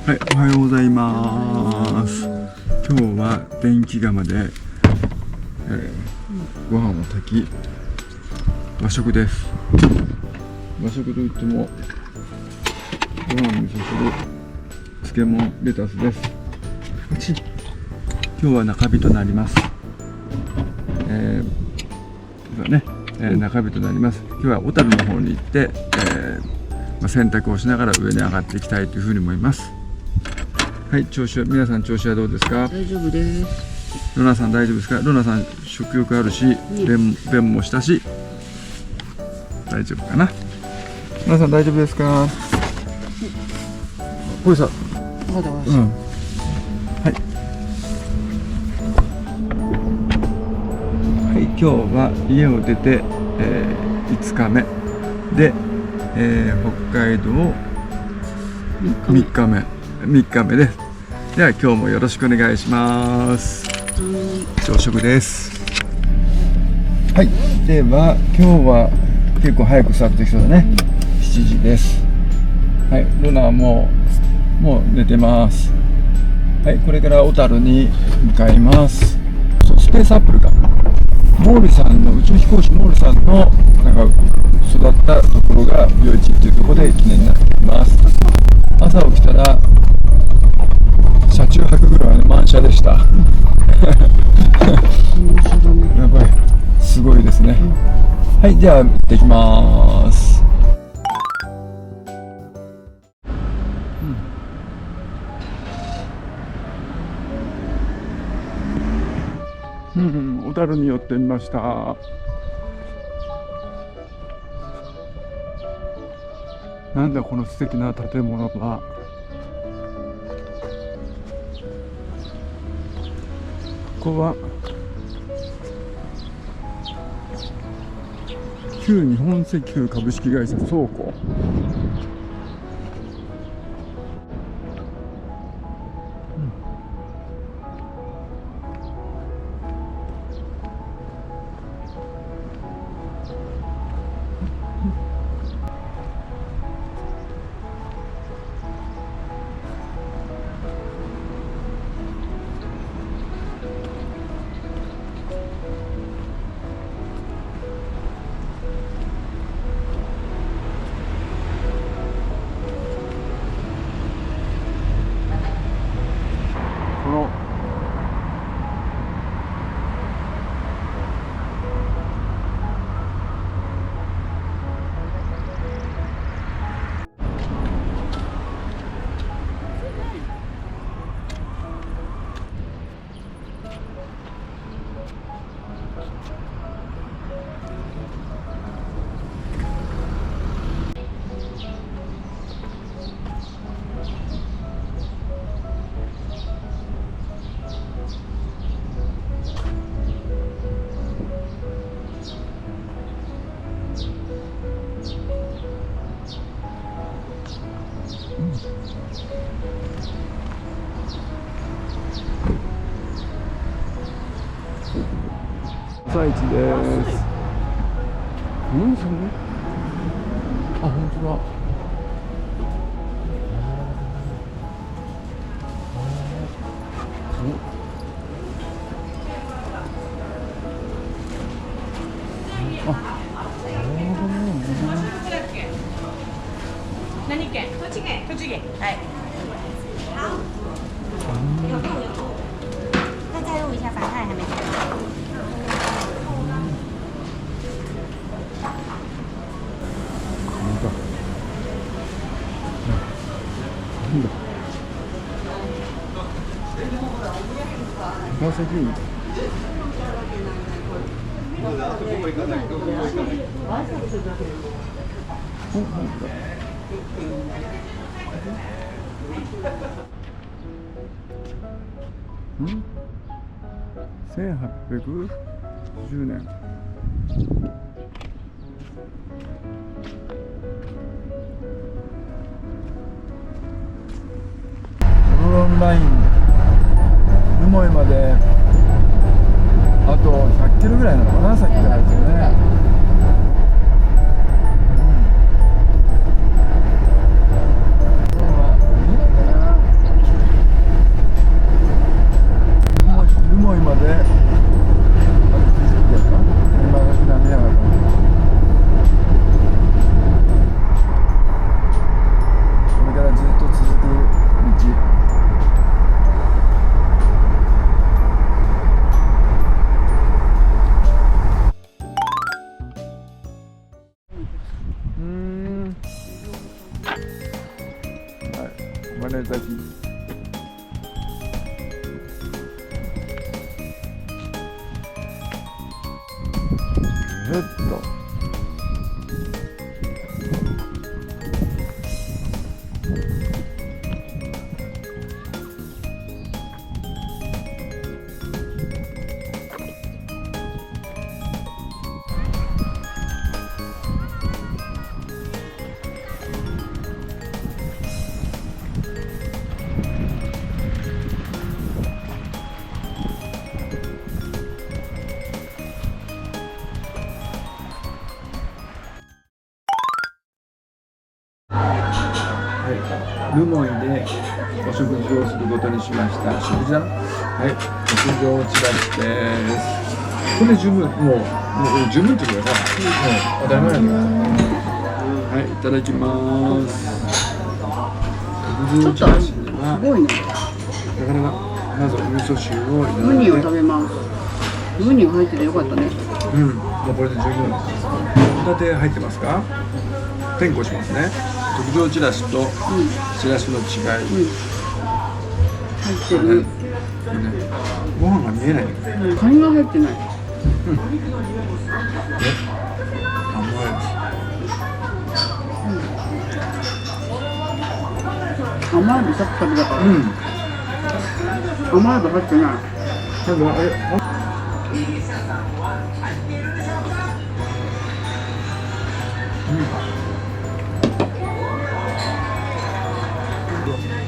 はい、おはようございます。今日は電気釜で、ご飯を炊き和食です。和食といってもご飯、味噌汁、漬物、レタスです。今日は中日となります。中日となります。今日は小樽の方に行って、洗濯をしながら上に上がっていきたいというふうに思います。はい、皆さん調子はどうですか？大丈夫です。ロナさん大丈夫ですか？ロナさん食欲あるし、便もしたし、大丈夫かな？ロナさん大丈夫ですか？これさ、まだわし、はい、今日は家を出て、5日目で、北海道3日目です。では今日もよろしくお願いします。朝食です。はい、では今日は結構早くスタートできそうだね。7時です。はい、ルナはもう寝てます。はい、これから小樽に向かいます。スペースアップルか、モーリさんの宇宙飛行士モーリさんの育ったところが夜市っていうところで記念になっています。朝起きたら車中泊ぐらいの満車でした。やばい、すごいですね。はい、じゃあ行ってきます。小樽に寄ってみました。なんだこの素敵な建物は。ここは旧日本石油株式会社倉庫。朝市です。それ？あ、本当だ。何県？栃木。はい。再再入一下反派还没开。川崎いい。1810年。オロンライン留萌まであと100キロぐらいなのかな、さっきからですよね。ぐるっと。留萌でお食事をすることにしました。食事だな。はい、食事をチラシです。これ十分、もう十分っていうかさ、もう当たり前なんだけど。はい、いただきます。食事をチラシには、すごいね。なかなかまずお味噌汁をいただいて。ウニを食べます。ウニが入っててよかったね。うん、もうこれで十分です。ホタテ入ってますか？転校しますね。特上チラシとチラシの違い。入ってる。ね、ご飯が見えない。カニが入ってない。甘エビさっき食べたから。甘エビ入ってない。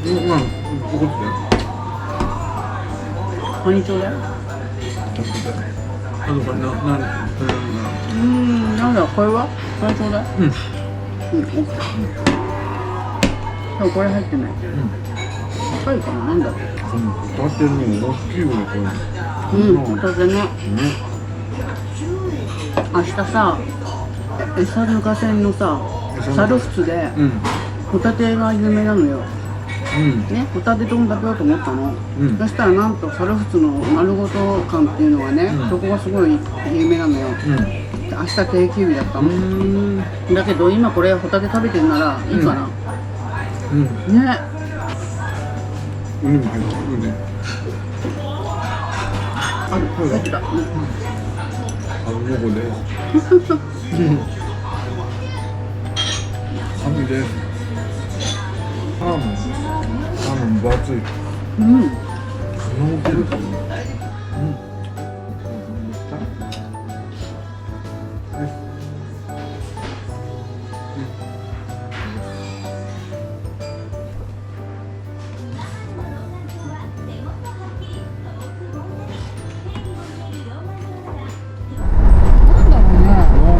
怒ってたよ。カニちょうだい。なんだ、これはカニちょうだい。でもこれ入ってない。高いかな、なんだろう。ホタテの大きいよね、これ。ホタテね。明日さ、エサルガ線のさ、猿払でホタテが有名なのよ。ね、ホタテ丼食べようと思ったの。そしたらなんと猿払の丸ごと館っていうのがね、そこがすごい有名なのよ。明日定休日だったの。だけど今これホタテ食べてるならいいかな。ね。入ってるね。ある、入ってた。こです。紙です。サーモン分厚い。こんな大きいですよね。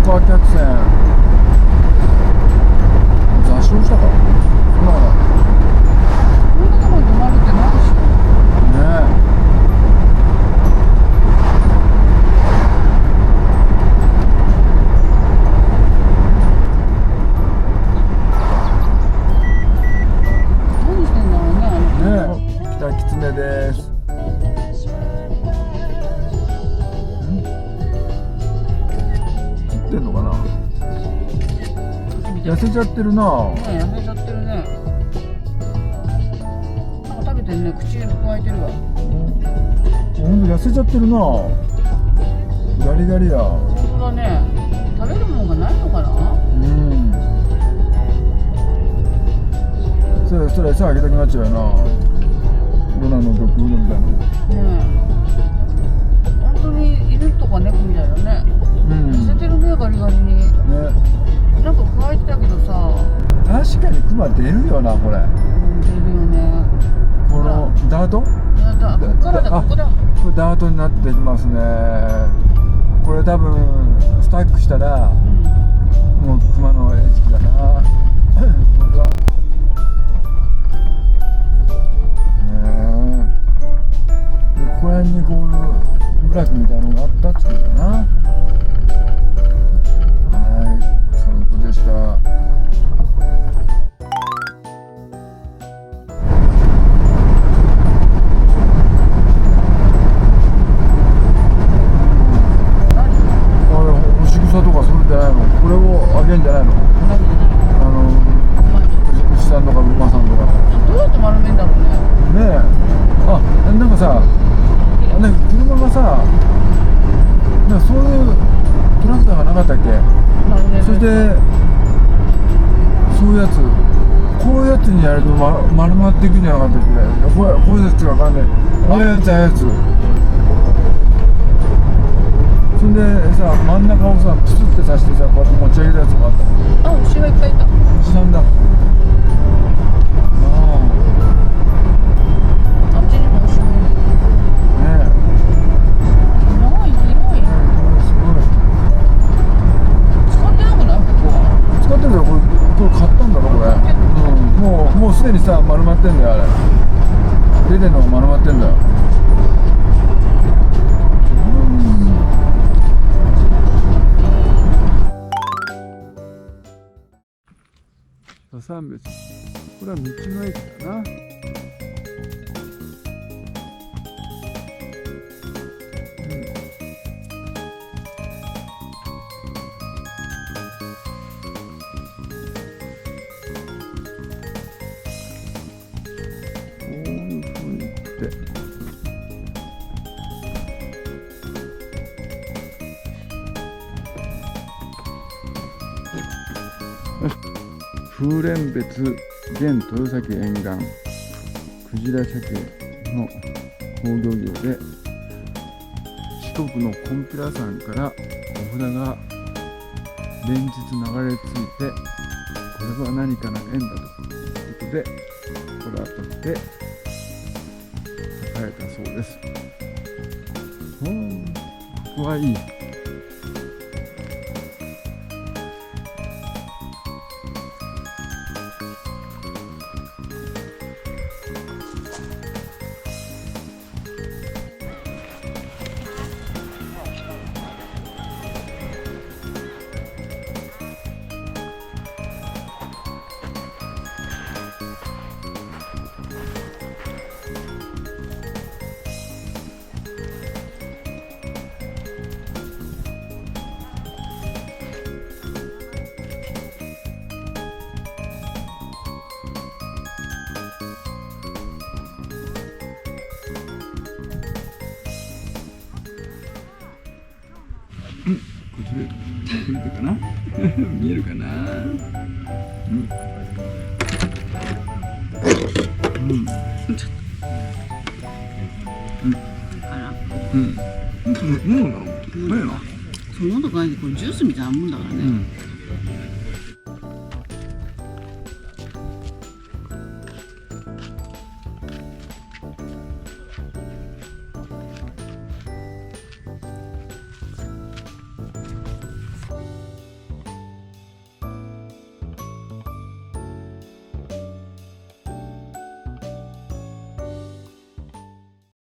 豪華客船座礁したか。そんなのこんなとこに泊まるってないしね。何してんだろうね、あの子。ね、北キツネです。食ってんのかな。痩せちゃってるな。痩せちゃってるね。なんか食べてるね、口くわえてるわ。ほんと痩せちゃってるな。ガリガリや。本当だね。食べるものがないのかな。それ餌あげたくなっちゃうよな。ロナのドッグフードみたいな。ねえ。本当に犬とか猫みたいだね。痩せてるね、ガリガリに。ね。なんか乾いてたけどさ。確かにクマ出るよな、これ。出るよね。このダート？こっからだ、ここだ。これダートになってきますね。これ多分スタックしたら、もうクマの餌食だな。本当だ。ここら辺にこういう部落みたいなのがあったってことだな。はい、そういうことでした。干し草とかそれじゃないの？これをあげんじゃないの？牛さんとか馬さんとか。どうやって丸めんだろうね。ねえ。あ、なんかさ、車がさ、なんかそういうトラクターがなかったっけ？それでそういうやつ、こういうやつにやると、丸まっていくんじゃなかったっけ？こういうやつがわかんない。ああいうやつ、ああいうやつ。それでさ、真ん中をさ、プスって刺してさ、こうやって持ち上げるやつもあった。あ、牛がいっぱいいた。牛なんだ。あっちにも牛もいる。あ、ね広い、広い。すごい。使ってなくないここは。使ってるよ、これ買ったんだろ、これ。もうすでにさ、丸まってんだよ、あれ。出てんのが丸まってんだよ。三別、これは道の駅だな。こういうふうに行って。風蓮別現豊崎沿岸クジラ鮭の工業業で、四国のコンピラ山からお札が連日流れ着いて、これは何かの縁だということでこれはとって栄えたそうです。ここはいい。これかな見えるかな。そのとかこれジュースみたいなもんだからね。